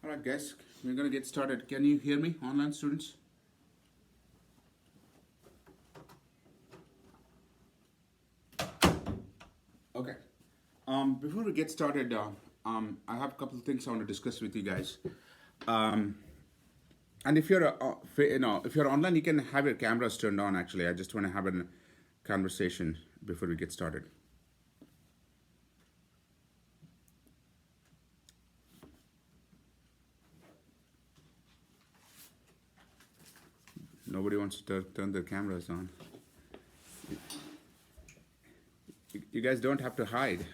All right, guys, we're going to get started. Can you hear me, online students? Okay. Before we get started, I have a couple of things I want to discuss with you guys. Um, and if you're, if you're online, you can have your cameras turned on. Actually, I just want to have a conversation before we get started. Nobody wants to turn their cameras on. You guys don't have to hide.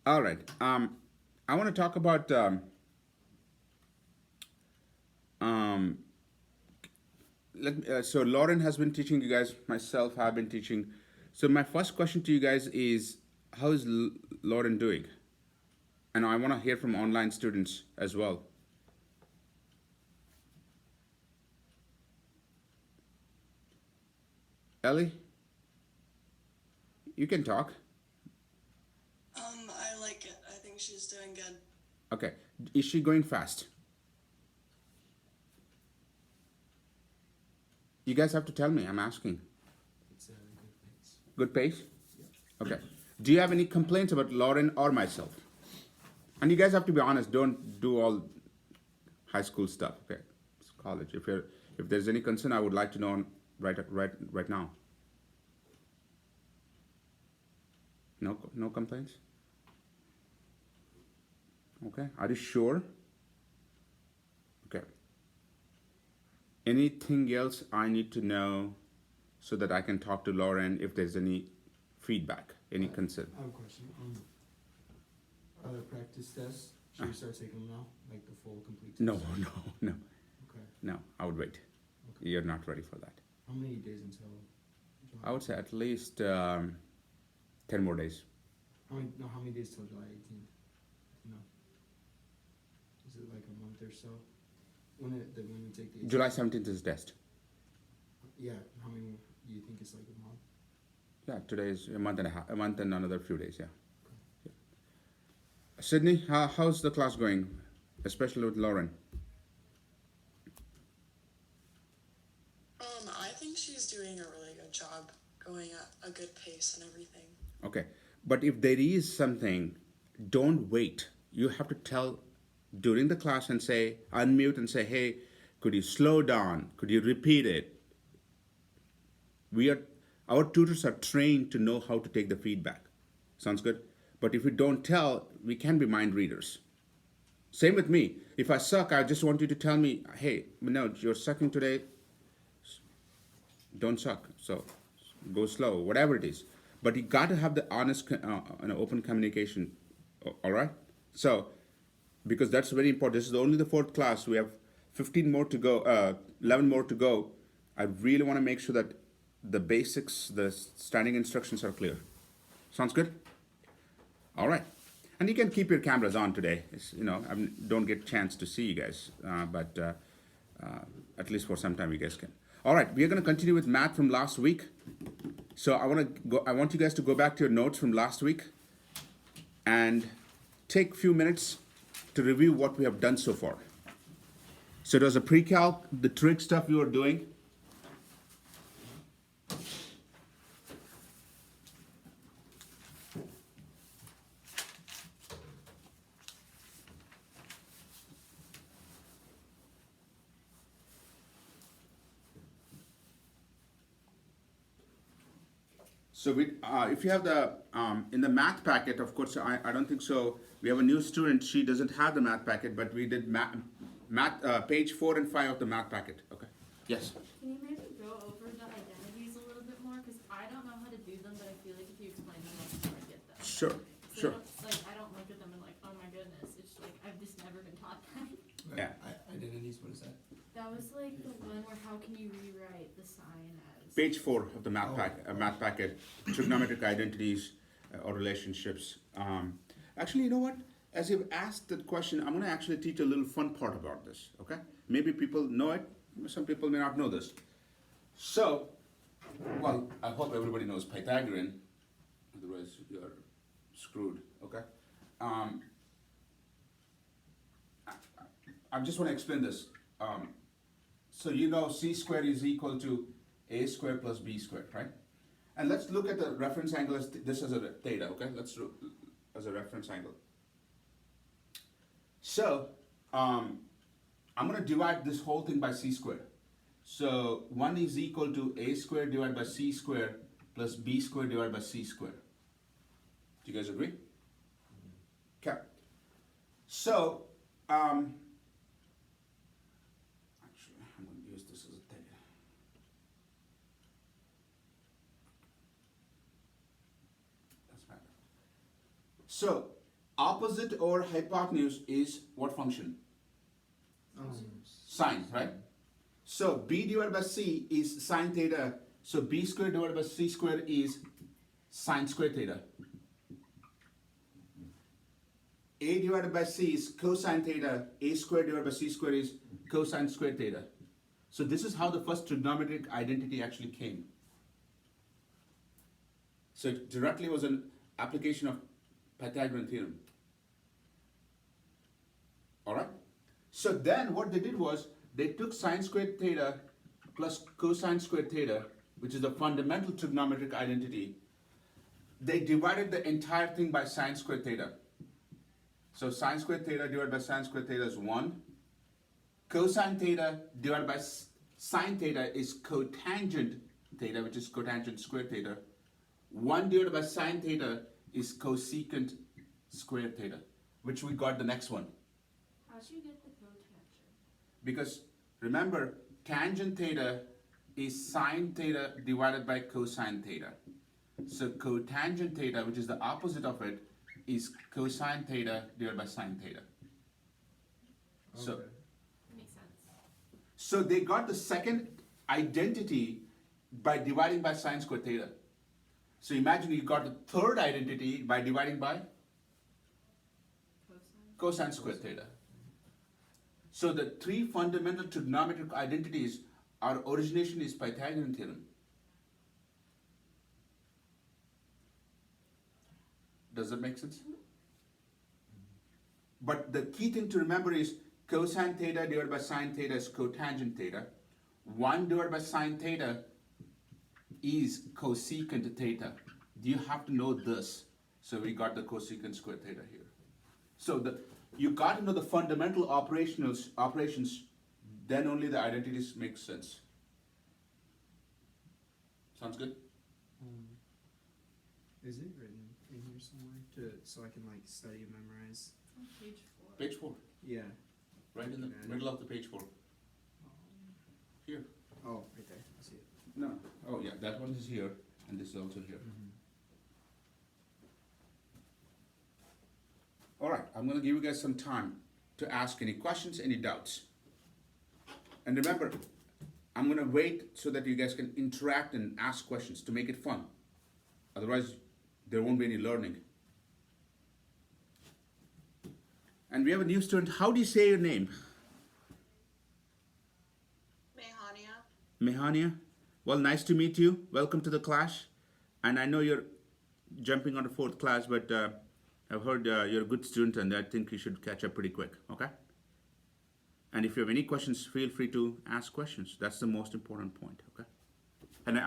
All right. I want to talk about so Lauren has been teaching you guys. Myself, have been teaching. So my first question to you guys is, how is Lauren doing? And I want to hear from online students as well. Ellie, you can talk. I like it. I think she's doing good. Okay. Is she going fast? You guys have to tell me. I'm asking. It's a good pace. Good pace? Yeah. Okay. Do you have any complaints about Lauren or myself? And you guys have to be honest. Don't do all high school stuff. Okay. It's college. If there's any concern, I would like to know right now. No complaints? Okay. Are you sure? Okay. Anything else I need to know so that I can talk to Lauren if there's any feedback, any concern? I have a question. Are there practice tests? Should we start taking them now? Like the full complete test? No. Okay. No, I would wait. Okay. You're not ready for that. How many days until July? I would say at least 10 more days. How many days till July 18th? No. Is it like a month or so? When we take the July 17th is test. Yeah. How many do you think it's like a month? Yeah, today is a month and a half, a month and another few days, yeah. Yeah. Sydney, how's the class going, especially with Lauren? I think she's doing a really good job, going at a good pace and everything. Okay, but if there is something, don't wait. You have to tell during the class and say, unmute and say, hey, could you slow down? Could you repeat it? Our tutors are trained to know how to take the feedback. Sounds good? But if we don't tell, we can be mind readers. Same with me. If I suck, I just want you to tell me, hey, no, you're sucking today. Don't suck. So go slow, whatever it is. But you got to have the honest and open communication. All right? So, because that's very important. This is only the 4th class. We have 15 more to go, 11 more to go. I really want to make sure that the basics, the standing instructions are clear. Sounds good? All right. And you can keep your cameras on today. I don't get a chance to see you guys, but at least for some time you guys can. All right, we are going to continue with math from last week. So I want you guys to go back to your notes from last week and take a few minutes to review what we have done so far. So it was a pre-calc, the trig stuff we were doing. So if you have the, in the math packet, of course, I don't think so. We have a new student, she doesn't have the math packet, but we did math page 4 and 5 of the math packet. Okay. Yes. Can you maybe go over the identities a little bit more? Because I don't know how to do them, but I feel like if you explain them, I'll get them. Sure, So sure. I don't look at them and like, oh my goodness. It's like, I've just never been taught that. Yeah. Identities, what is that? That was like the one where how can you rewrite the sign as... Page 4 of the math packet, trigonometric identities or relationships. Actually, you know what? As you've asked that question, I'm going to actually teach a little fun part about this, okay? Maybe people know it, some people may not know this. So, well, I hope everybody knows Pythagorean, otherwise you're screwed, okay? I just want to explain this. So you know c squared is equal to a squared plus b squared, right? And let's look at the reference angle as this as a theta, okay? Let's do as a reference angle. So I'm going to divide this whole thing by c squared. So 1 is equal to a squared divided by c squared plus b squared divided by c squared. Do you guys agree? Okay. So, actually, I'm going to use this as a theta. That's better. So, opposite over hypotenuse is what function? Sine, right? So, b divided by c is sine theta. So, b squared divided by c squared is sine squared theta. A divided by c is cosine theta. A squared divided by c squared is cosine squared theta. So this is how the first trigonometric identity actually came. So it directly was an application of Pythagorean theorem. Alright? So then what they did was, they took sine squared theta plus cosine squared theta, which is the fundamental trigonometric identity. They divided the entire thing by sine squared theta. So sine squared theta divided by sine squared theta is 1. Cosine theta divided by sine theta is cotangent theta, which is cotangent squared theta. 1 divided by sine theta is cosecant squared theta, which we got the next one. How'd you get the cotangent? Because remember, tangent theta is sine theta divided by cosine theta. So cotangent theta, which is the opposite of it, is cosine theta divided by sine theta. So, Okay. Makes sense. so they got the second identity by dividing by sine squared theta. So imagine you got the third identity by dividing by Cosine? cosine squared theta. So the three fundamental trigonometric identities, our origination is Pythagorean theorem. Does that make sense? But the key thing to remember is cosine theta divided by sine theta is cotangent theta. 1 divided by sine theta is cosecant theta. You have to know this. So we got the cosecant squared theta here. So you got to know the fundamental operations, then only the identities make sense. Sounds good? Is it written in here somewhere so I can like study and memorize? On page 4. Page 4, Yeah. right in the Got it. middle of the page 4. Here. Oh, right there. I see it. No. Oh yeah, that one is here, and this is also here. All right, I'm going to give you guys some time to ask any questions, any doubts. And remember, I'm going to wait so that you guys can interact and ask questions to make it fun. Otherwise, there won't be any learning. And we have a new student. How do you say your name? Mehania. Mehania. Well, nice to meet you. Welcome to the class. And I know you're jumping on to 4th class, but I've heard you're a good student and I think you should catch up pretty quick, okay? And if you have any questions, feel free to ask questions. That's the most important point, okay? And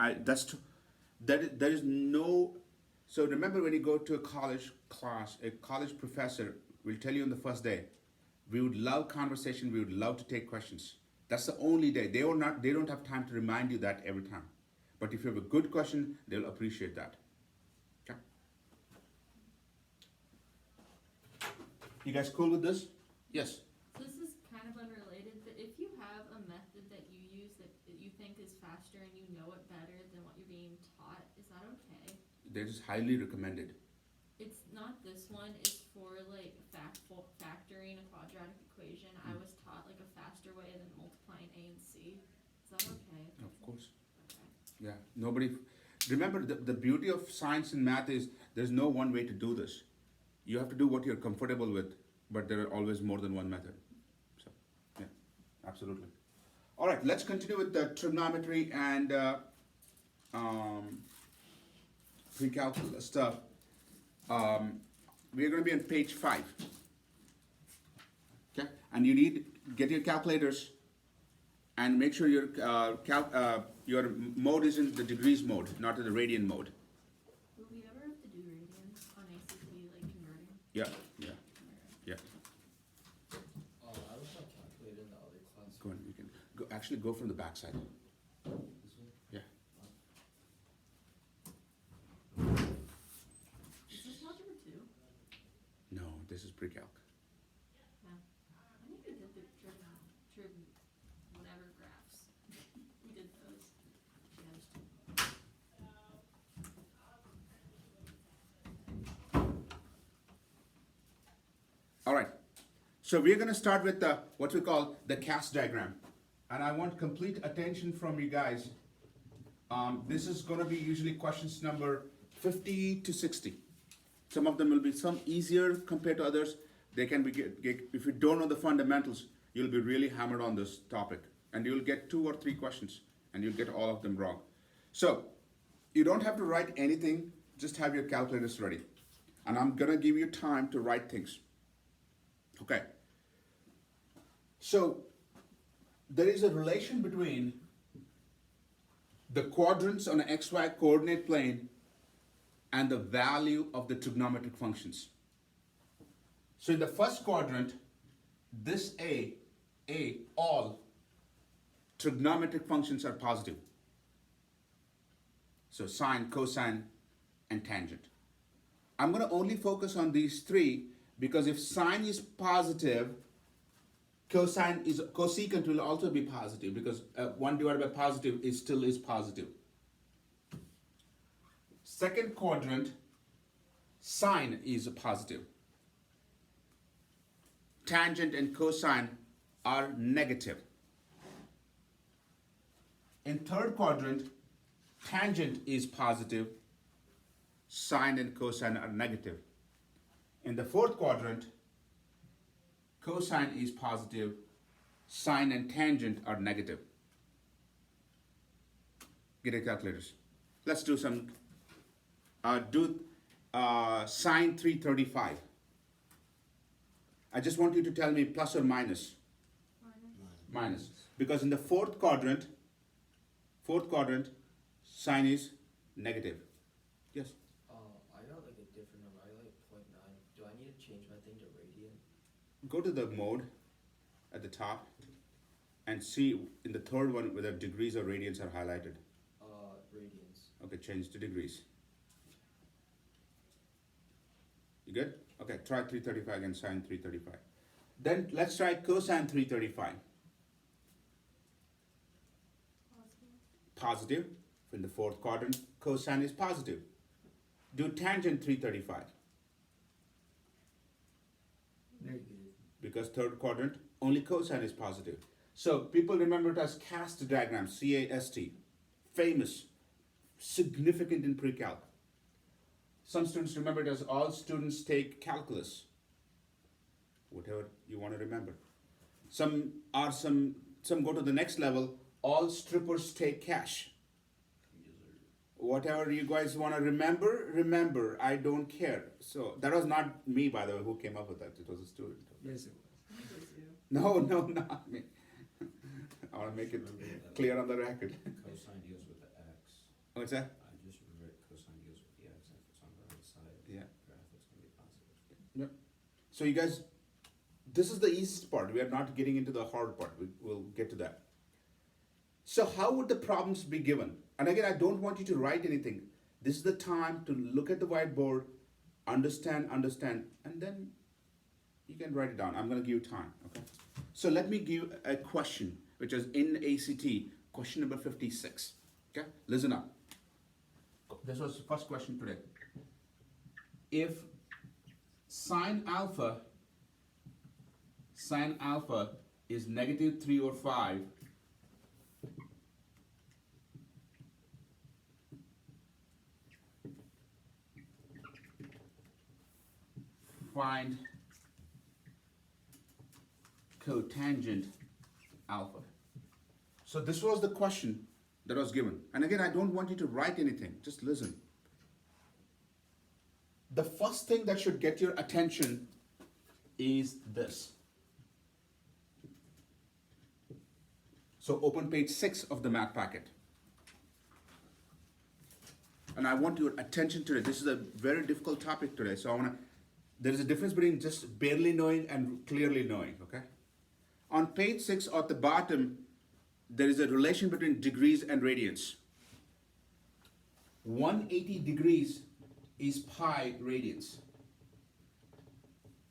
there is no, so remember when you go to a college class, a college professor will tell you on the first day, we would love conversation, we would love to take questions. That's the only day. They don't have time to remind you that every time. But if you have a good question, they'll appreciate that. Okay? You guys cool with this? Yes. So this is kind of unrelated, but if you have a method that you use that you think is faster and you know it better than what you're being taught, is that okay? They're just highly recommended. It's not this one, it's for like factoring a quadratic equation. I was taught like a faster way than multiplying A and C. Is that okay? Of course. Okay. Yeah. Remember, the beauty of science and math is there's no one way to do this. You have to do what you're comfortable with, but there are always more than one method. So, yeah, absolutely. All right, let's continue with the trigonometry and pre-calculus stuff. We're going to be on page 5. Okay, and you need get your calculators and make sure your mode is in the degrees mode, not in the radian mode. Will we ever have to do radians on ACT, like converting? Yeah, yeah, yeah. I don't have calculator in the other class. Go on, you can go, actually go from the backside. This one? Yeah. Is this algebra 2? No, this is pre-calc. No. I think we did the trig whatever graphs. We did those. Yeah, just All right. So we're going to start with the what we call the CAST diagram, and I want complete attention from you guys. This is going to be usually questions number 50 to 60. Some of them will be some easier compared to others. They can be if you don't know the fundamentals, you'll be really hammered on this topic, and you'll get 2 or 3 questions, and you'll get all of them wrong. So you don't have to write anything. Just have your calculators ready, and I'm going to give you time to write things. Okay. So there is a relation between the quadrants on an XY coordinate plane and the value of the trigonometric functions. So in the first quadrant, this all trigonometric functions are positive. So sine, cosine, and tangent. I'm going to only focus on these 3 because if sine is positive, cosecant will also be positive because 1 divided by positive still is positive. Second quadrant, sine is positive. Tangent and cosine are negative. In third quadrant, tangent is positive, sine and cosine are negative. In the fourth quadrant, cosine is positive, sine and tangent are negative. Get your calculators. Let's do some, sine 335. I just want you to tell me plus or minus. Minus. Because in the fourth quadrant, sine is negative. Yes? I got like a different number. I got like 0.9. Do I need to change my thing to radian? Go to the mode at the top and see in the third one whether degrees or radians are highlighted. Radians. Okay, change to degrees. You good? Okay, try 335 again, sine 335. Then let's try cosine 335. Positive. In the fourth quadrant, cosine is positive. Do tangent 335. Negative. Because third quadrant, only cosine is positive. So people remember it as CAST diagram, C-A-S-T. Famous, significant in pre-calc. Some students remember it as all students take calculus. Whatever you want to remember. Some go to the next level, all strippers take cash. Whatever you guys want to remember, I don't care. So that was not me, by the way, who came up with that. It was a student. Yes, it was. I think it's you. No, not me. I want to make it clear on the record. Cosine deals with the x. What's that? I just remember cosine deals with the x, and if it's on the right side of the Yeah. graph, it's gonna be positive. So you guys, this is the easiest part. We are not getting into the hard part. We'll get to that. So how would the problems be given? And again, I don't want you to write anything. This is the time to look at the whiteboard, understand, and then you can write it down. I'm going to give you time, okay? So let me give a question, which is in ACT, question number 56. Okay, listen up. This was the first question today. If sine alpha is negative 3 or 5, find cotangent alpha. So this was the question that was given. And again, I don't want you to write anything, just listen. The first thing that should get your attention is this. So open page 6 of the math packet. And I want your attention today. This is a very difficult topic today. So I want to, there is a difference between just barely knowing and clearly knowing, okay? On page 6 at the bottom, there is a relation between degrees and radians. 180 degrees is pi radians.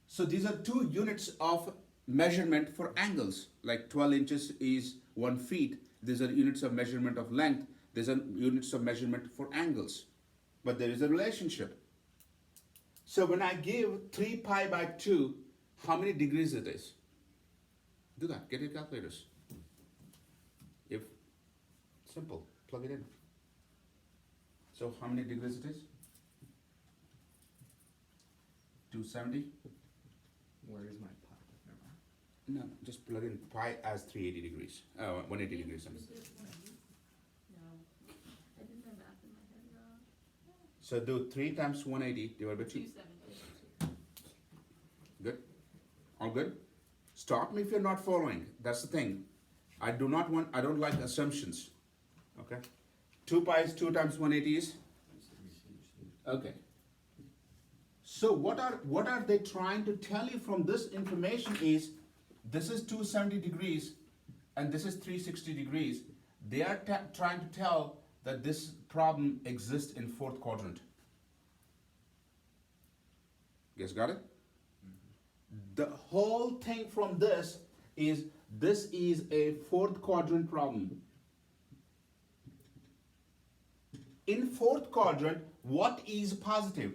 So these are two units of measurement for angles. Like 12 inches is 1 feet. These are units of measurement of length. These are units of measurement for angles. But there is a relationship. So when I give 3 pi by 2, how many degrees it is? Do that. Get your calculators. If simple, plug it in. So how many degrees it is? 270? Where is my pot? Never mind. No, just plug in pi as 380 degrees. 180 degrees. I mean. No, I did my math in my head wrong. So do 3 times 180 divided by 2. 270. Good? All good? Stop me if you're not following. That's the thing. I don't like assumptions. Okay? 2 pi is 2 times 180 is? Okay. So what are they trying to tell you from this information is, this is 270 degrees and this is 360 degrees. They are trying to tell that this problem exists in fourth quadrant. Guys got it? The whole thing from this is a fourth quadrant problem. In fourth quadrant, what is positive?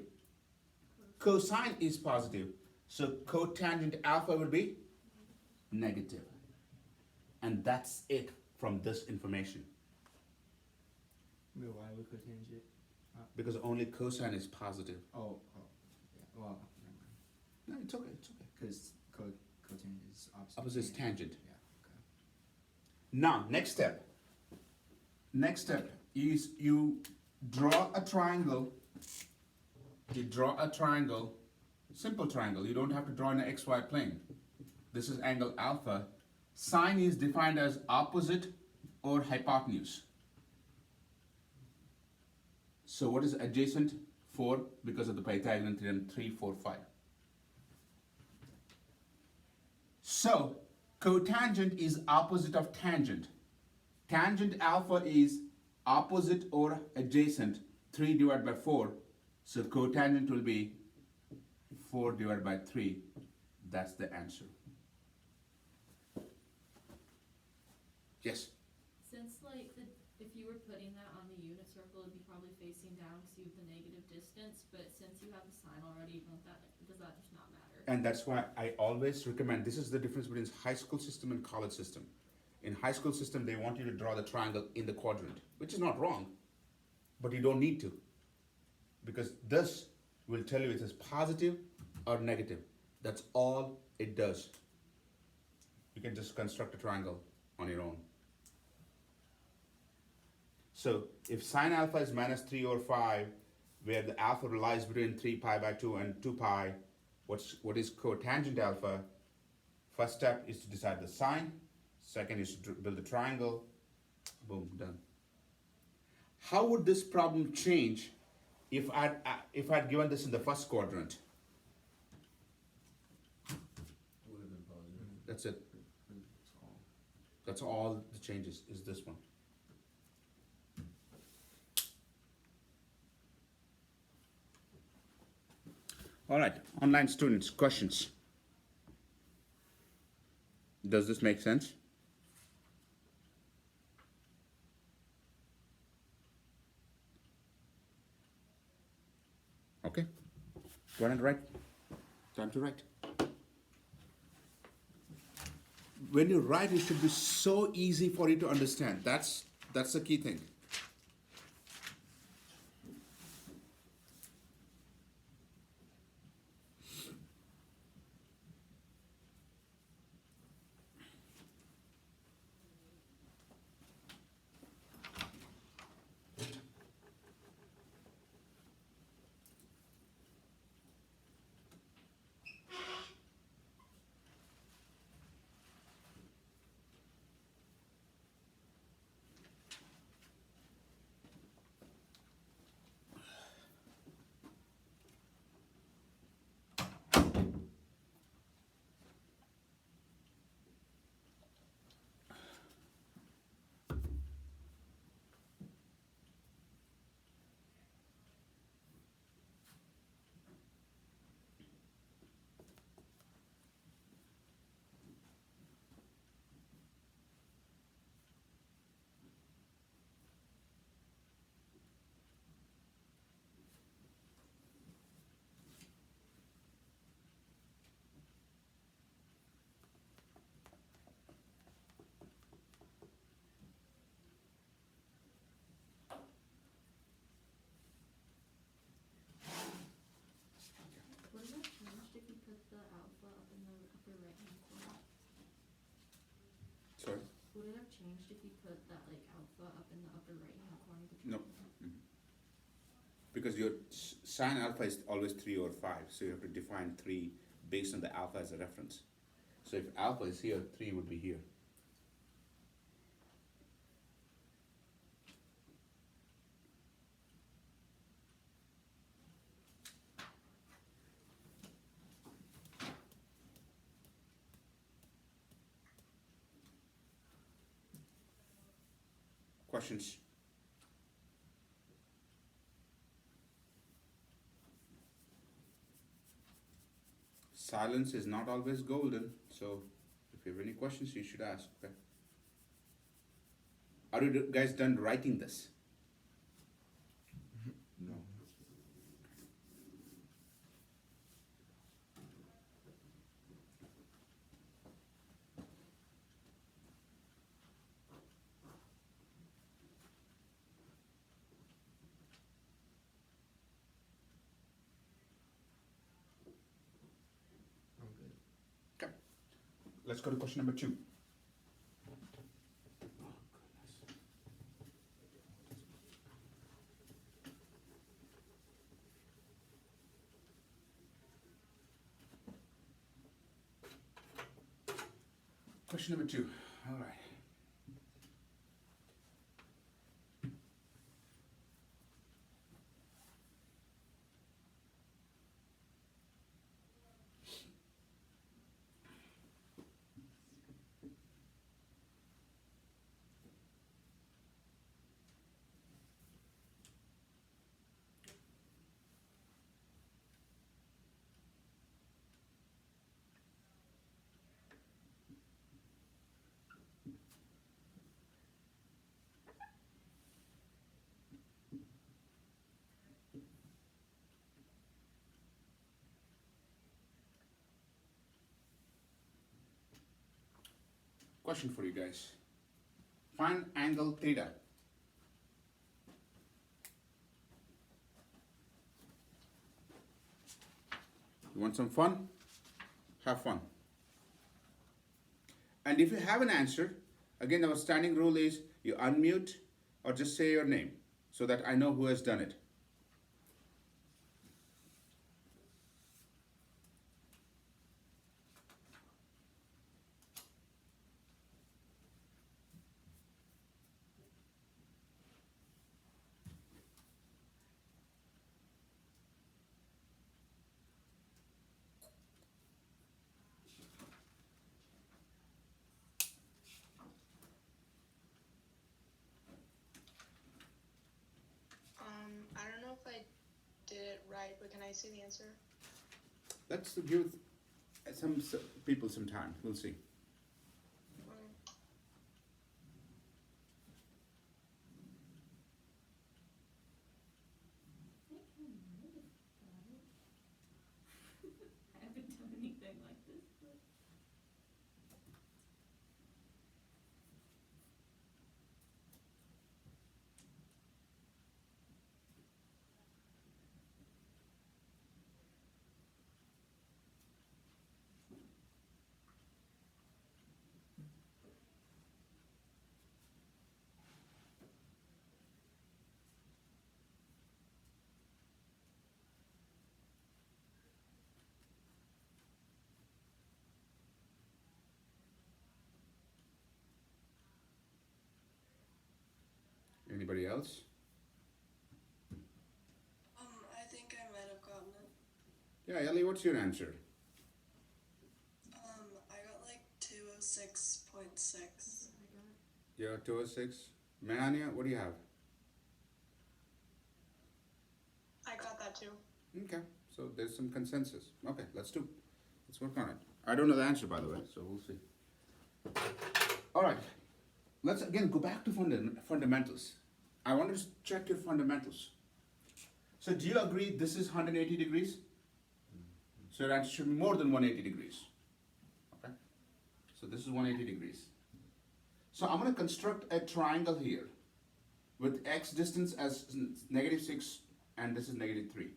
Cosine is positive. So cotangent alpha would be negative. And that's it from this information. Wait, why would cotangent? Because only cosine is positive. Oh, yeah. Well, never mind. No, it's okay, it's okay. Because cotangent is opposite. Opposite is tangent. Yeah. Okay. Now, next step. Next step is you draw a triangle. You draw a triangle, simple triangle. You don't have to draw in an XY plane. This is angle alpha. Sine is defined as opposite or hypotenuse. So what is adjacent? 4, because of the Pythagorean theorem, 3, 4, 5. So cotangent is opposite of tangent. Tangent alpha is opposite or adjacent, 3 divided by 4. So cotangent will be 4 divided by 3. That's the answer. Yes? Since like if you were putting that on the unit circle, it'd be probably facing down because you have the negative distance. But since you have the sign already, does that just not matter? And that's why I always recommend, this is the difference between high school system and college system. In high school system, they want you to draw the triangle in the quadrant, which is not wrong, but you don't need to. Because this will tell you it is positive or negative. That's all it does. You can just construct a triangle on your own. So if sine alpha is minus 3 or 5, where the alpha lies between 3 pi by 2 and 2 pi, what is cotangent alpha? First step is to decide the sine. Second is to build a triangle. Boom, done. How would this problem change if I'd given this in the first quadrant? Would have been positive. That's it. That's all. That's all the changes is this one. All right, online students, questions. Does this make sense? Okay, go ahead and write. Time to write. When you write, it should be so easy for you to understand. That's the key thing. changed if you put that like alpha up in the upper right hand corner of the No. triangle? Because your sine alpha is always 3 over 5, so you have to define 3 based on the alpha as a reference. So if alpha is here, 3 would be here. Questions? Silence is not always golden, so if you have any questions, you should ask. Okay. Are you guys done writing this? No. I'm good. Okay. Let's go to question number 2. Question number 2. All right. Question for you guys. Find angle theta. You want some fun? Have fun. And if you have an answer, again, our standing rule is you unmute or just say your name so that I know who has done it. I don't know if I did it right, but can I see the answer? Let's give some people some time. We'll see. I think I might have got it. I haven't done anything like this, but. Anybody else? I think I might have gotten it. Yeah, Ellie, what's your answer? I got like 206.6. You're 206. Melania, what do you have? I got that too. Okay, so there's some consensus. Okay, let's work on it. I don't know the answer, by the way, so we'll see. All right, let's again go back to fundamentals. I want to check your fundamentals. So do you agree this is 180 degrees? So your answer should be more than 180 degrees. Okay, so this is 180 degrees. So I'm going to construct a triangle here with x distance as -6 and this is -3.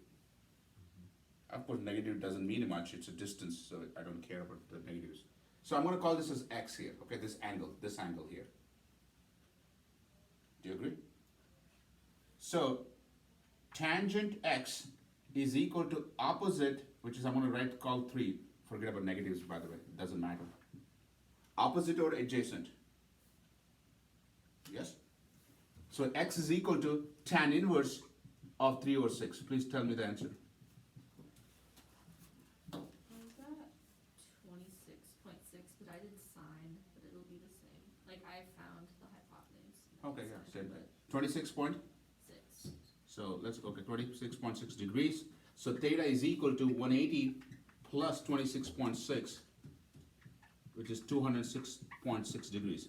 Of course, negative doesn't mean much, it's a distance, so I don't care about the negatives. So I'm going to call this as x here, okay, this angle here. Do you agree? So tangent x is equal to opposite, which is I'm going to write call 3. Forget about negatives, by the way. It doesn't matter. Opposite or adjacent? Yes? So x is equal to tan inverse of 3 over 6. Please tell me the answer. I got 26.6, but I did sine, but it'll be the same. Like, I found the hypotenuse. Okay, yeah, Sine, same but thing. 26 point? 6. So let's, okay, 26.6 degrees. So theta is equal to 180 plus 26.6, which is 206.6 degrees.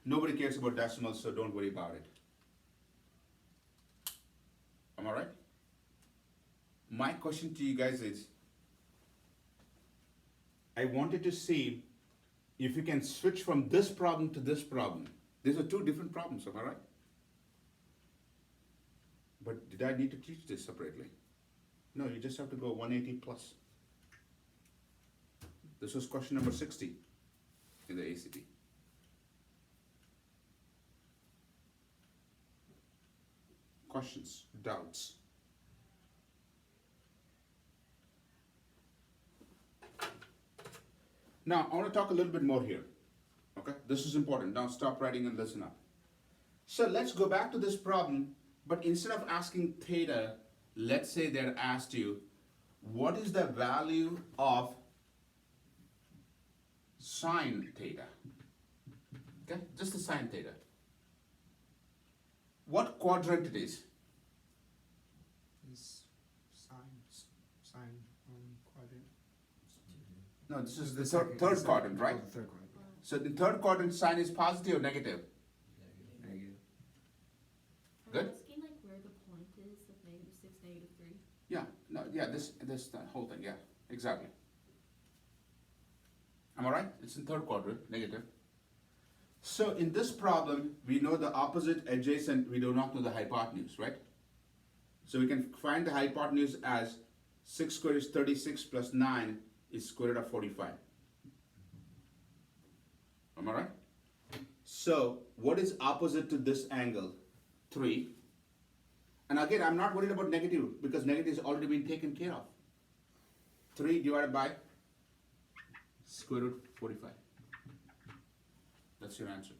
Nobody cares about decimals, so don't worry about it. Am I right? My question to you guys is, I wanted to see if you can switch from this problem to this problem. These are two different problems, am I right? But did I need to teach this separately? No, you just have to go 180 plus. This was question number 60 in the ACT. Questions, doubts? Now, I want to talk a little bit more here. Okay, this is important. Now stop writing and listen up. So let's go back to this problem, but instead of asking theta, let's say they're asked you, what is the value of sine theta? Okay, just the sine theta. What quadrant it is? Is sine quadrant. No, this is the second- third second- quadrant, right? Oh, the third quadrant. So the third quadrant sine is positive or negative? Negative. I'm Good. asking, like, where the point is of -6, -3. Yeah, no, yeah, this the whole thing, yeah, exactly. Am I right? It's in third quadrant, negative. So in this problem, we know the opposite, adjacent, we do not know the hypotenuse, right? So we can find the hypotenuse as 6 squared is 36 plus 9 is square root of 45. Am I right? So what is opposite to this angle? 3. And again, I'm not worried about negative because negative has already been taken care of. 3 divided by square root 45. That's your answer.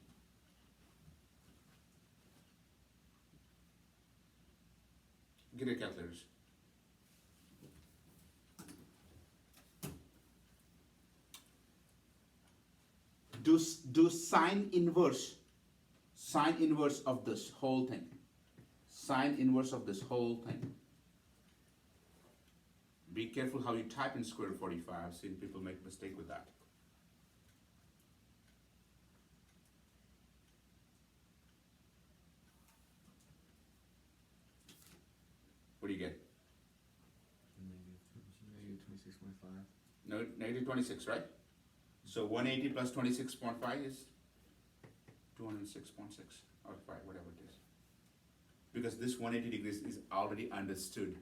Get your calculators. Do sine inverse of this whole thing. Sine inverse of this whole thing. Be careful how you type in square root 45. I've seen people make mistake with that. What do you get? Negative 26.5. No, negative 26, right? So 180 plus 26.5 is 206.6 or 5, whatever it is. Because this 180 degrees is already understood.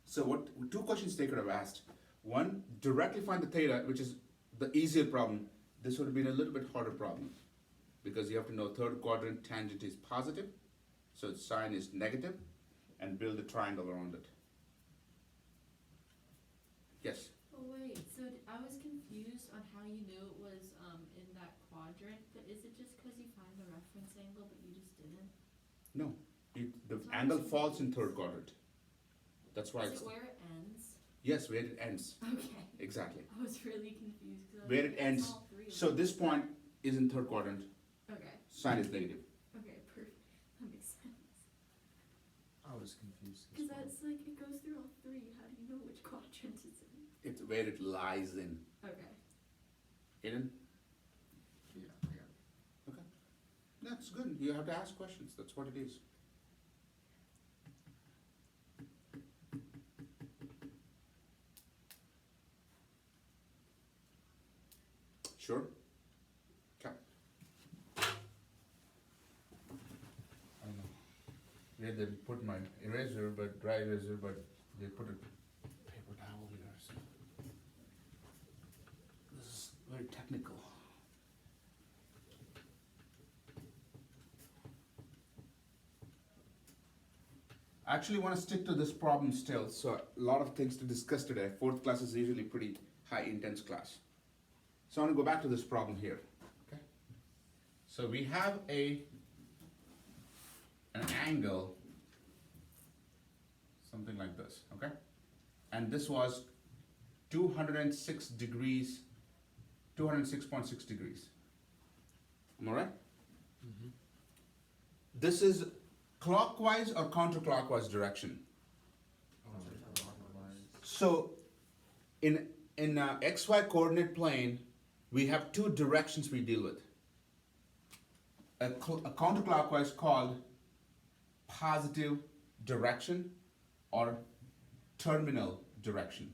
So what two questions they could have asked. One, directly find the theta, which is the easier problem. This would have been a little bit harder problem because you have to know third quadrant tangent is positive, so sine is negative, and build a triangle around it. Yes? Oh, wait, so I was confused on how you knew it was, in that quadrant, but is it just because you find the reference angle, but you just didn't? No. The So I angle was falls in confused. third quadrant. That's why Is it's, it where it ends? yes, where it ends. Okay, Exactly. I was really confused, cause I was Where like, it it's ends. all 3 of So them. this point is in third quadrant, Okay, sine is negative. okay, perfect, that makes sense. I was confused. as Cause well. that's like, it goes through all 3, how do you know which quadrant it's in? It's where it lies in. Okay. Aiden? Yeah, I got it. Okay. That's good. You have to ask questions. That's what it is. Sure? Okay. I don't know. They didn't put my eraser, but dry eraser, but they put a paper towel here. So. This is very technical. I actually want to stick to this problem still, so a lot of things to discuss today. Fourth class is usually pretty high intense class. So I want to go back to this problem here. Okay. So we have an angle, something like this, okay? And this was 206 degrees, 206.6 degrees. Am I right? This is clockwise or counterclockwise direction. So in XY coordinate plane, we have two directions we deal with. A counterclockwise called positive direction or terminal direction.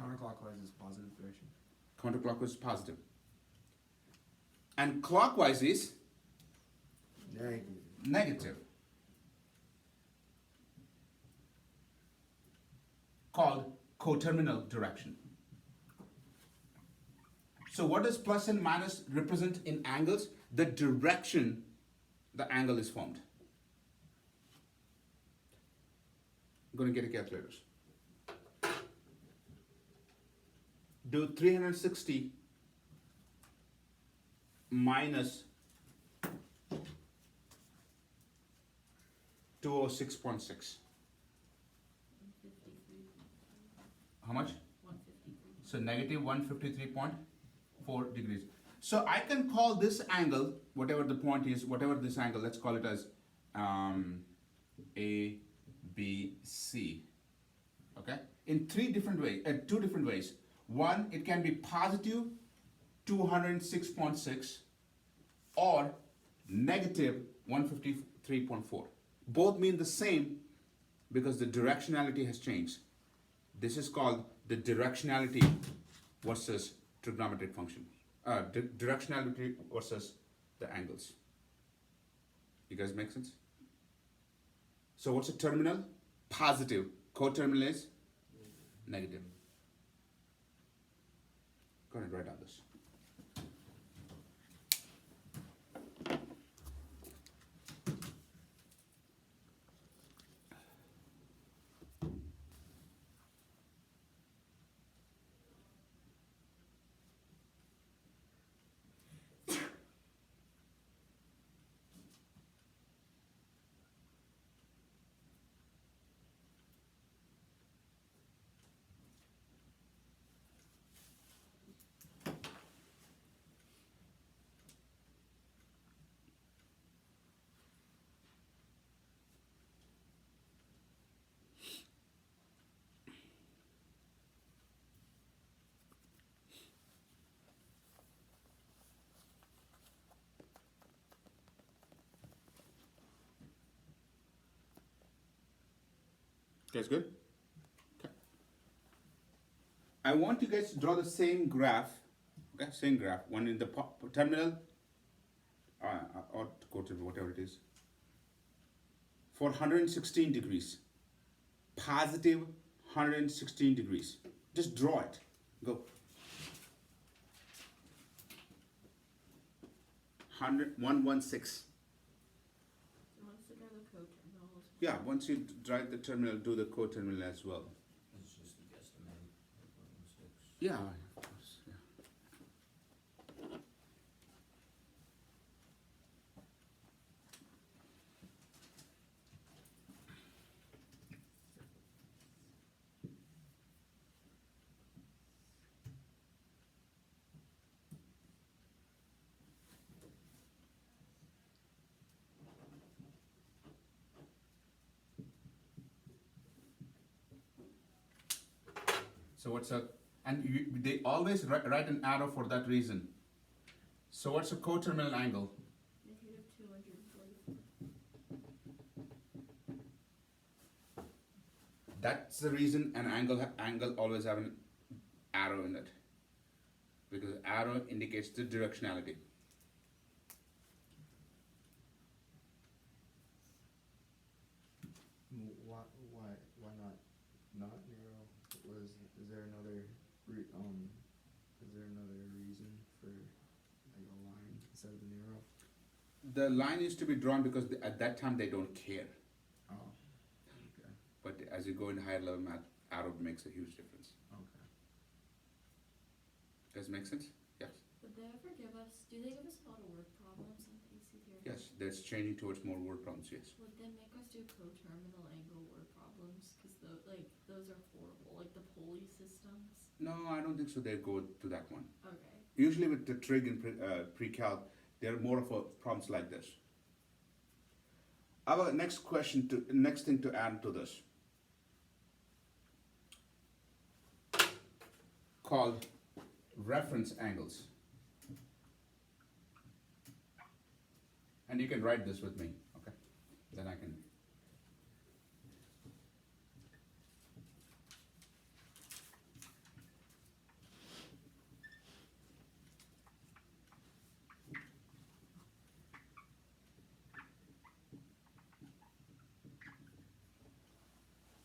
Counterclockwise is positive direction. Counterclockwise is positive. And clockwise is negative. Called coterminal direction. So what does plus and minus represent in angles? The direction the angle is formed. I'm going to get a calculators. Do 360 minus 206.6. How much? 153. So negative 153.4 degrees. So I can call this angle, whatever the point is, whatever this angle, let's call it as A, B, C. Okay? In two different ways. One, it can be positive 206.6 or negative 153.4. Both mean the same because the directionality has changed. This is called the directionality versus trigonometric function. Directionality versus the angles. You guys make sense? So what's a terminal? Positive. Coterminal is negative. Go ahead and write down this. Guys good? Okay. I want you guys to draw the same graph, okay, same graph, one in the terminal, or coterminal, whatever it is, for 116 degrees, positive 116 degrees. Just draw it, go. 116. Wants to draw the coterminals. Yeah, once you drive the terminal, do the coterminal as well. It's just a guesstimate, mistakes. Yeah, of course, yeah. So what's a, and they always write an arrow for that reason. So what's a coterminal angle? Negative 244. That's the reason an angle always have an arrow in it. Because arrow indicates the directionality. is there another reason for like a line instead of an arrow? The line is to be drawn because at that time they don't care. Oh, okay, But as you go into higher level math, arrow makes a huge difference. okay. Does it make sense? Yes. Would they ever give us, do they give us a lot of word problems in AC theory? Yes, that's changing towards more word problems, yes. Would they make us do coterminal angle word problems? Cause those are horrible, like the pulley systems. No, I don't think so. They go to that one. Okay. Usually with the trig and pre-calc, they're more of a problems like this. Our next thing to add to this, called reference angles. And you can write this with me, okay? Then I can.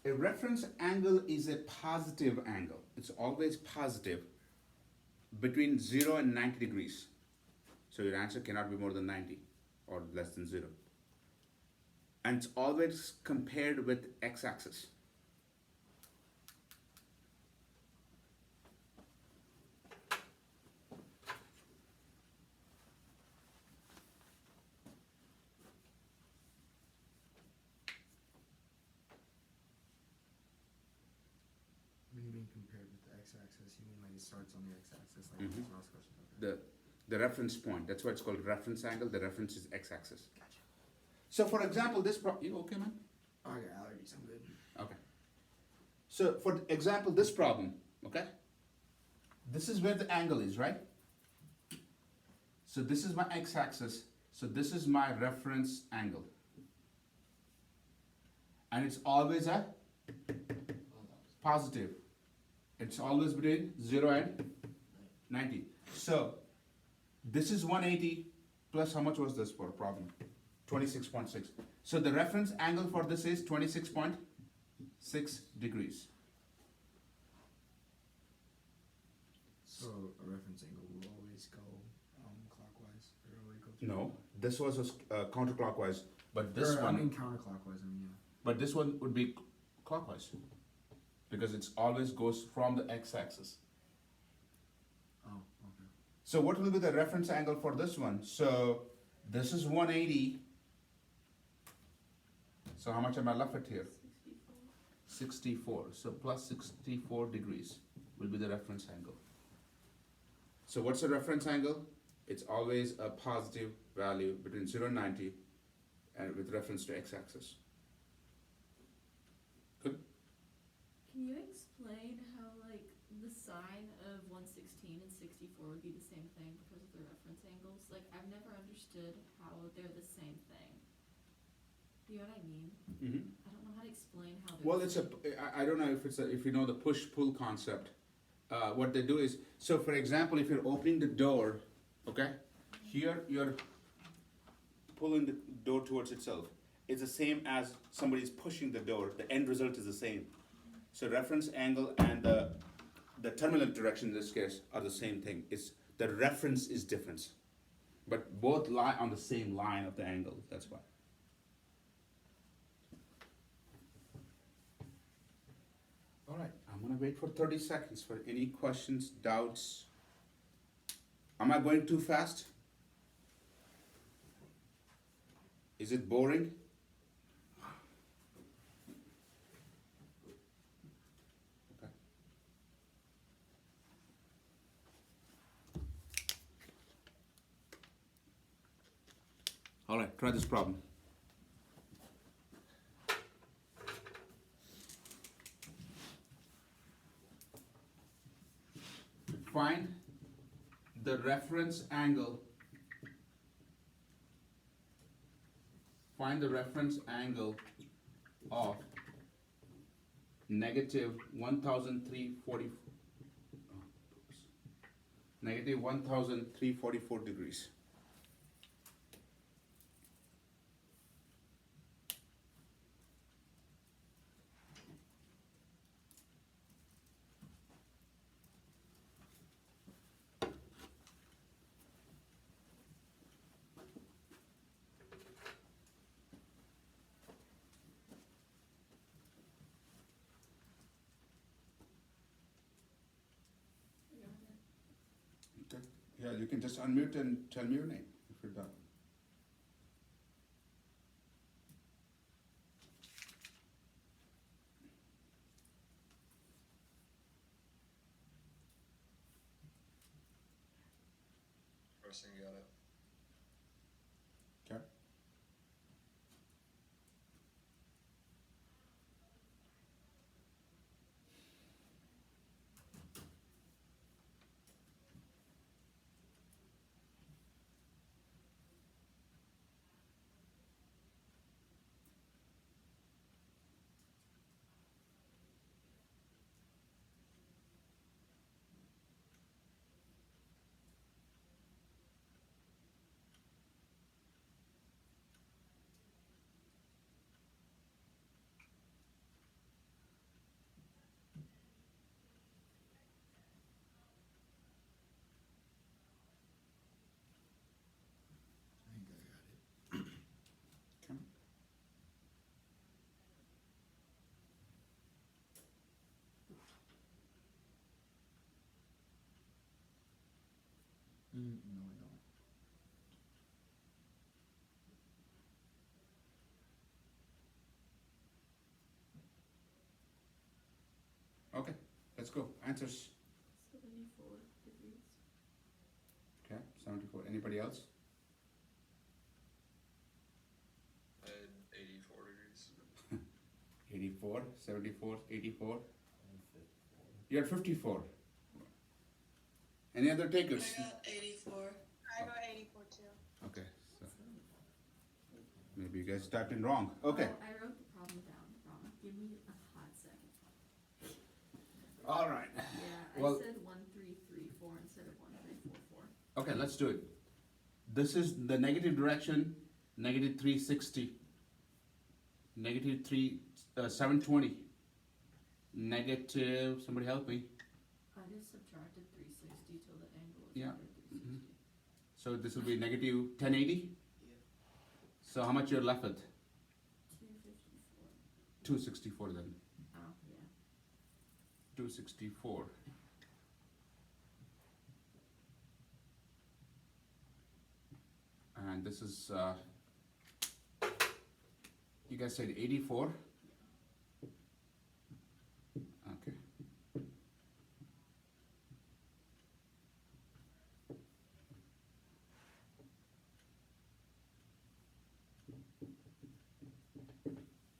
A reference angle is a positive angle. It's always positive between 0 and 90 degrees. So your answer cannot be more than 90 or less than 0. And it's always compared with x-axis. When you mean compared with the x-axis, you mean like it starts on the x-axis, like Mhm. the last question? Okay. The reference point, that's why it's called reference angle. The reference is x-axis. Gotcha. So for example, you okay, man? Oh, I got allergies. I'm good. Okay. So for example, this problem, okay? This is where the angle is, right? So this is my x-axis. So this is my reference angle. And it's always a positive. It's always between 0 and 90. So this is 180 plus how much was this for a problem? 26.6. So the reference angle for this is 26.6 degrees. So a reference angle will always go clockwise, or always go. No, this was a counterclockwise, but this Or, one, I mean counterclockwise. I mean yeah. but this one would be clockwise because it's always goes from the x-axis. Oh, okay. So what will be the reference angle for this one? So this is 180. So how much am I left with here? 64. So plus 64 degrees will be the reference angle. So what's the reference angle? It's always a positive value between 0 and 90 and with reference to x-axis. Good? Can you explain how like the sine of 116 and 64 would be the same thing because of the reference angles? Like I've never understood how they're the same thing. Do you know what I mean? Mm-hmm. I don't know how to explain how they're Well, the it's same. I don't know if you know the push-pull concept. What they do is, so for example, if you're opening the door, okay, here you're pulling the door towards itself. It's the same as somebody's pushing the door. The end result is the same. So reference angle and the terminal direction in this case are the same thing. It's the reference is different, but both lie on the same line of the angle. That's why. All right, I'm gonna wait for 30 seconds for any questions, doubts. Am I going too fast? Is it boring? Okay. All right, try this problem. Find the reference angle. Find the reference angle of negative 1,344. Negative 1,344 degrees. Yeah, you can just unmute and tell me your name if you're done. Person got it. Okay. I think I got it. Okay. No, I don't. Okay, let's go. Answers. 74 degrees. Okay, 74. Anybody else? I had 84 degrees. 84, 74, 84. And 54. You're at 54. Any other takers? I got 84. I got 84 too. Okay, so maybe you guys typed in wrong. Okay. Oh, I wrote the problem down wrong. Give me a hot second. All right. Yeah, Well- I said 1334 instead of 1344. Okay, let's do it. This is the negative direction, negative 360. Negative 720. Negative, somebody help me. I just subtracted 360 till the angle is Yeah. under 360. So this will be negative 1080. Yeah. So how much you're left with? 254. 264 then. Oh, yeah. 264. And this is, you guys said 84? Okay.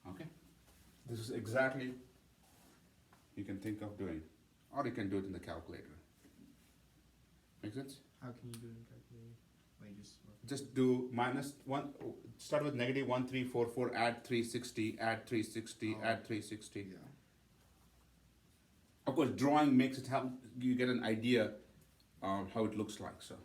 Okay. This is exactly you can think of doing, or you can do it in the calculator. Make sense? How can you do it in calculator? Like just Just do minus one, start with negative 1344, add 360, add 360, Oh. add 360. yeah. Of course, drawing makes it help you get an idea of how it looks like. So,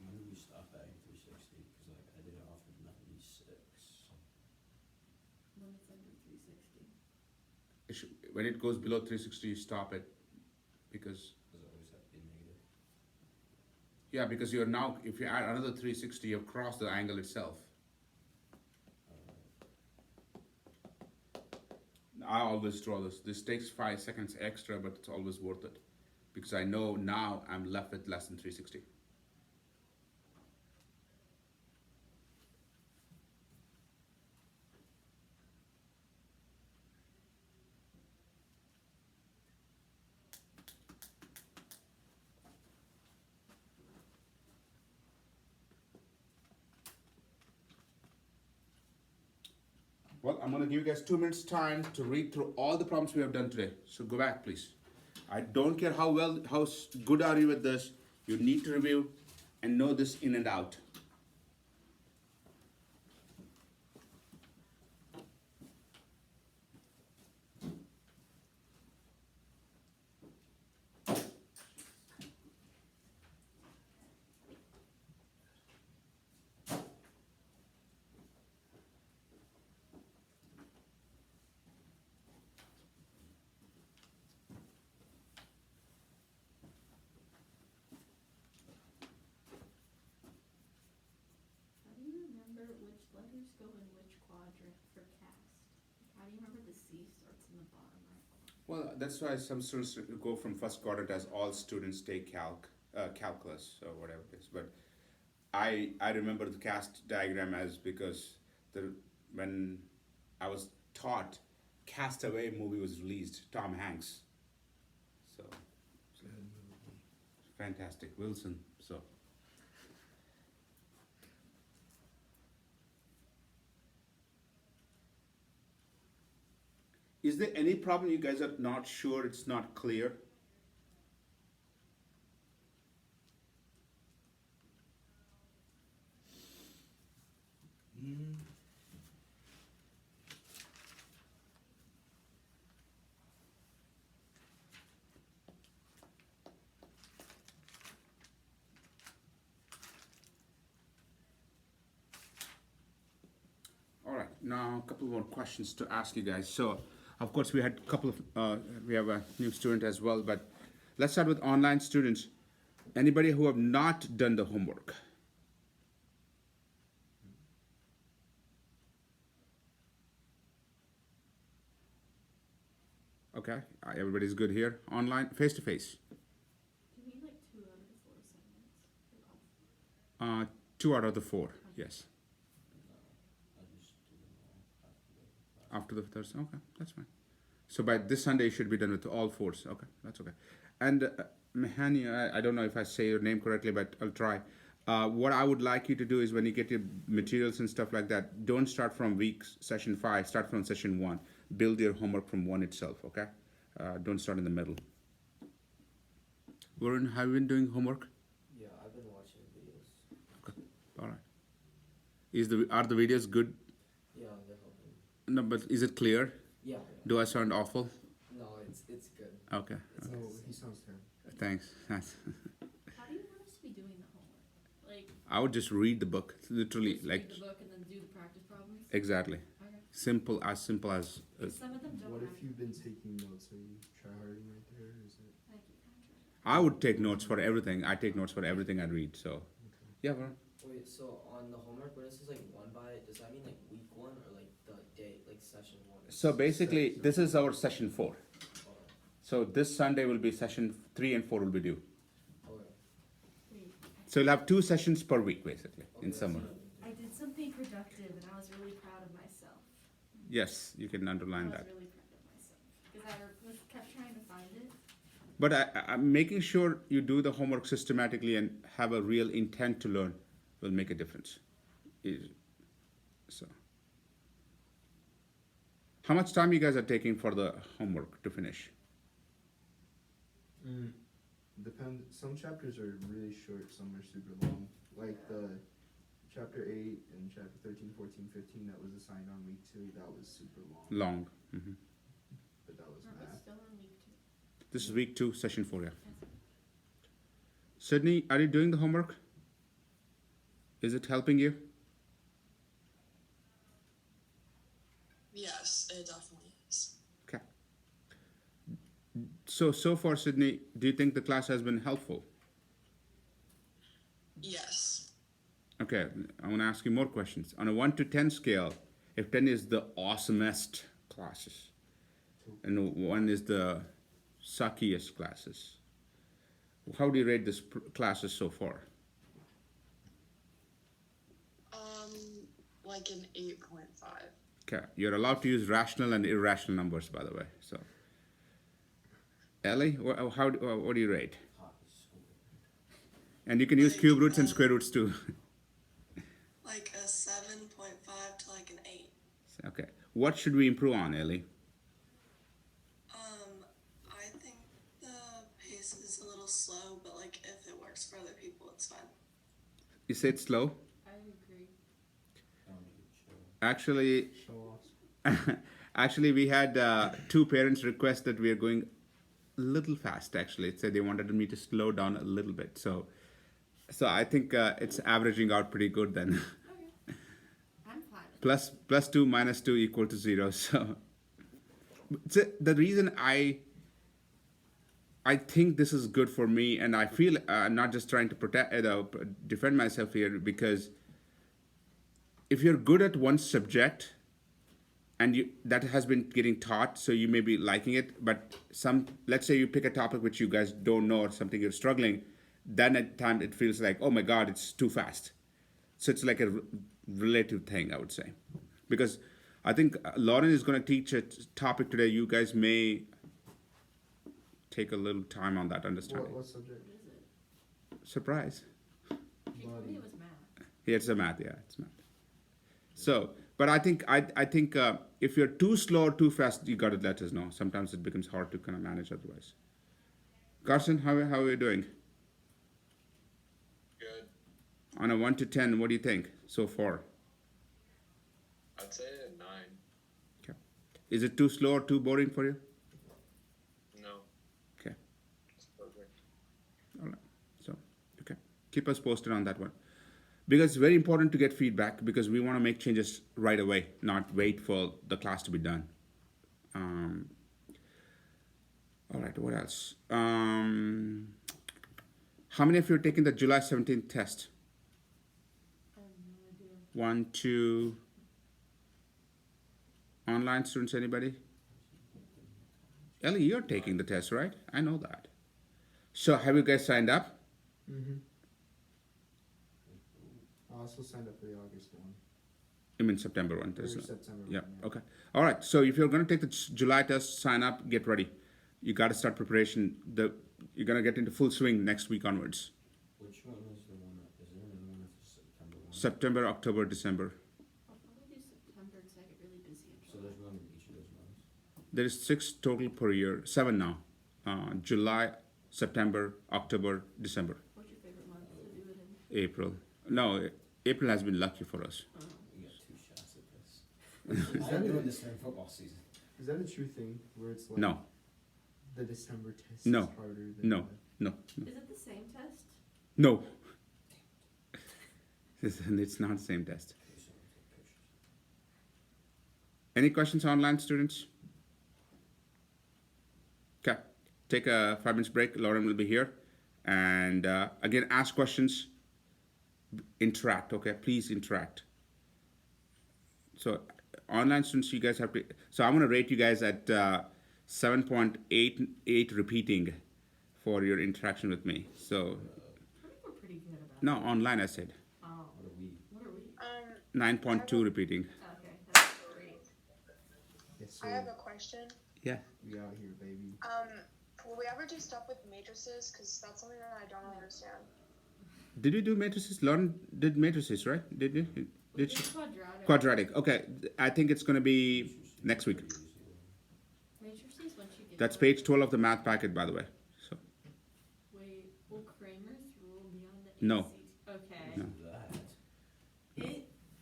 When did we stop adding 360? Because like I did it off of 96. When it's under 360. when it goes below 360, you stop it because Does it always have to be negative? yeah, because you're now if you add another 360, you've crossed the angle itself. I always draw this. This takes 5 seconds extra, but it's always worth it because I know now I'm left with less than 360. Well, I'm gonna give you guys 2 minutes time to read through all the problems we have done today. So go back, please. I don't care how good are you with this. You need to review and know this in and out. how do you remember the C starts in the bottom right? Well, that's why some students go from first quadrant as all students take calculus or whatever it is. But I remember the cast diagram as because when I was taught, Castaway movie was released, Tom Hanks. So fantastic, Wilson. So is there any problem you guys are not sure, it's not clear? All right, now a couple more questions to ask you guys. So, of course, we had a couple of, we have a new student as well, but let's start with online students. Anybody who have not done the homework? Okay, everybody's good here. Online, face to face. Do you mean like 2 out of the 4 assignments? Like all 2 out of the 4, yes. I just do them all after the class. After the Thursday, okay, that's fine. So by this Sunday, you should be done with all 4s. Okay, that's okay. And Mehani, I don't know if I say your name correctly, but I'll try. What I would like you to do is when you get your materials and stuff like that, don't start from session 5, start from session 1. Build your homework from 1 itself, okay? Don't start in the middle. Varun, have you been doing homework? Yeah, I've been watching videos. All right. Are the videos good? Yeah, they're helping. No, but is it clear? Yeah, Do I sound awful? no, it's good. Okay, No, he sounds terrible. thanks. How do you want us to be doing the homework? Like, I would just read the book, literally, just like, read the book and then do the practice problems? exactly. Okay. Simple as. Some of them don't What have. if you've been taking notes? Are you tryharding right there? Or is it? Thank you, Andrew. I would take notes for everything. I take notes for everything I read, so. Yeah, Varun. Wait, so on the homework, when it says like 1 by, does that mean like week 1 or like the day, like session 1? So basically, this is our session 4. Oh, So this Sunday will be session 3 and 4 will be due. okay. Wait, So you'll have 2 sessions per week, basically, in Okay, summer. so- I did something productive and I was really proud of myself. Yes, you can I underline was that. really proud of myself. Because I kept trying to find it. But I'm making sure you do the homework systematically and have a real intent to learn will make a difference. So, how much time you guys are taking for the homework to finish? Depend. Some chapters are really short. Some are super long. Like the chapter 8 and chapter 13, 14, 15 that was assigned on week 2. That was super long. Long. Hmm. But that was We're math. still on week 2. This is week 2, session 4, yeah. Yes. Sydney, are you doing the homework? Is it helping you? Yes, it definitely is. Okay. So far, Sydney, do you think the class has been helpful? Yes. Okay, I want to ask you more questions. On a 1 to 10 scale, if 10 is the awesomest classes, and 1 is the suckiest classes, how do you rate these classes so far? Like an 8.5. Okay, you're allowed to use rational and irrational numbers, by the way. So, Ellie, what do you rate? Hot is so good. And you can use cube roots and square roots too. Like a 7.5 to like an 8. Okay, what should we improve on, Ellie? I think the pace is a little slow, but like if it works for other people, it's fine. You said slow? I agree. I don't need to chill. Actually, Show offs. actually, we had 2 parents request that we are going a little fast. Actually, it said they wanted me to slow down a little bit. So I think it's averaging out pretty good then. Okay. I'm fine with plus 2 minus 2 equal to 0. So the reason I think this is good for me, and I feel I'm not just trying to defend myself here, because if you're good at one subject and that has been getting taught, so you may be liking it, but let's say you pick a topic which you guys don't know or something you're struggling, then at times it feels like, oh my God, it's too fast. So it's like a relative thing, I would say. Because I think Lauren is going to teach a topic today. You guys may take a little time on that understanding. What subject? What is it? Surprise. She told me it was math. Yeah, it's math. So, but I think if you're too slow or too fast, you got to let us know. Sometimes it becomes hard to kind of manage otherwise. Carson, how are you doing? Good. On a 1 to 10, what do you think so far? I'd say a 9. Okay. Is it too slow or too boring for you? No, Okay. it's perfect. All right. So, okay. Keep us posted on that one. Because it's very important to get feedback because we want to make changes right away, not wait for the class to be done. All right, what else? How many of you are taking the July 17th test? I have no idea. 1, 2. Online students, anybody? Ellie, you're taking the test, right? I know that. So have you guys signed up? Mm-hmm. I also signed up for the August one. I mean September one. Or There's no- September Yeah, one. okay. All right, so if you're going to take the July test, sign up, get ready. You got to start preparation. You're going to get into full swing next week onwards. Which one is the one that, is there another one that's September one? September, October, December. I'll probably do September because I get really busy in So there's one in each of those months? There is 6 total per year, 7 now. July, September, October, December, What's your favorite month to do it in? April. No, April has been lucky for us. We got 2 shots at this. Is I'm that doing a- this during football season. Is that a true thing where it's like No, the December test No. is harder than no, no, Is it the same test? no. It's not the same test. Okay, so we take pictures. Any questions, online students? Okay, take a 5 minutes break. Lauren will be here. And again, ask questions, interact, okay? Please interact. So, online students, you guys have to. So, I'm going to rate you guys at 7.88 repeating for your interaction with me. So, I think we're pretty good about no, online I said. Oh, What are we? what are we? 9.2 repeating. Okay, that's great. Yes, I sir. have a question. Yeah. We out here, baby. Will we ever do stuff with matrices? Because that's something that I don't understand. Did you do matrices? Lauren did matrices, right? Did you? Did she? Quadratic. Quadratic. Okay, I think it's going to be next week. Matrices once you get. That's to it. page 12 of the math packet, by the way. So, Wait, will Kramer's rule be on the No. ACT? Okay. No. That.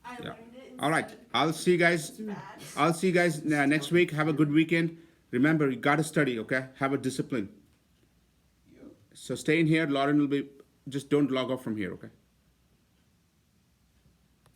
I Yeah. learned it. all right. I'll see you guys. Next week. Have a good weekend. Remember, you got to study, okay? Have a discipline. So stay in here. Lauren will be. Just don't log off from here, okay?